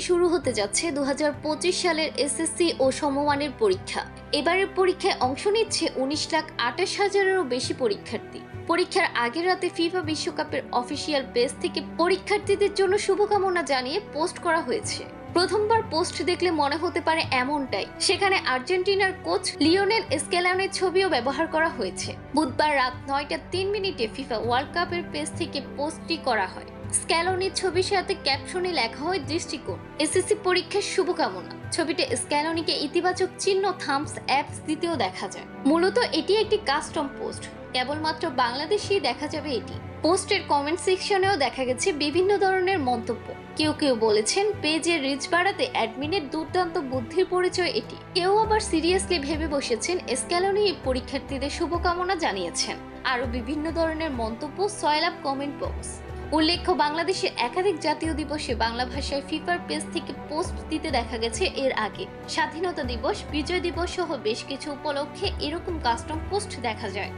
শুরু হতে যাচ্ছে 2025 সালের এসএসসি ও সমমানের পরীক্ষা। এবারের পরীক্ষায় অংশ নিচ্ছে 19,28,000-এরও বেশি পরীক্ষার্থী। পরীক্ষার আগের রাতে ফিফা বিশ্বকাপের অফিসিয়াল পেজ থেকে পরীক্ষার্থীদের জন্য শুভকামনা জানিয়ে পোস্ট করা হয়েছে। প্রথমবার পোস্ট দেখলে মনে হতে পারে এমনটাই। সেখানে আর্জেন্টিনার কোচ লিওনেল স্কেলানির ছবিও ব্যবহার করা হয়েছে। বুধবার রাত 9টা 3 মিনিটে ফিফা ওয়ার্ল্ড কাপের পেজ থেকে পোস্টটি করা হয়। স্ক্যালোনির ছবির সাথে ক্যাপশনে লেখা হয় দৃষ্টিকোণ, এসএসসি পরীক্ষার শুভকামনা। ছবিতে স্ক্যালোনিকে ইতিবাচক চিহ্ন থামস অ্যাপস দিতেও দেখা যায়। মূলত এটি একটি কাস্টম পোস্ট, কেবলমাত্র বাংলাদেশেই দেখা যাবে এটি। পোস্টের কমেন্ট সেকশনেও দেখা গেছে বিভিন্ন ধরনের মন্তব্য। কেউ কেউ বলেছেন পেজের রিচ বাড়াতে অ্যাডমিনের দুর্দান্ত বুদ্ধির পরিচয় এটি। কেউ আবার সিরিয়াসলি ভেবে বসেছেন স্ক্যালোনি এই পরীক্ষার্থীদের শুভকামনা জানিয়েছেন। আরো বিভিন্ন ধরনের মন্তব্য সয়লাভ কমেন্ট বক্স। উল্লেখ্য, বাংলাদেশের একাধিক জাতীয় দিবসে বাংলা ভাষায় ফিফার পেজ থেকে পোস্ট দিতে দেখা গেছে এর আগে। স্বাধীনতা দিবস, বিজয় দিবস সহ বেশ কিছু উপলক্ষে এরকম কাস্টম পোস্ট দেখা যায়।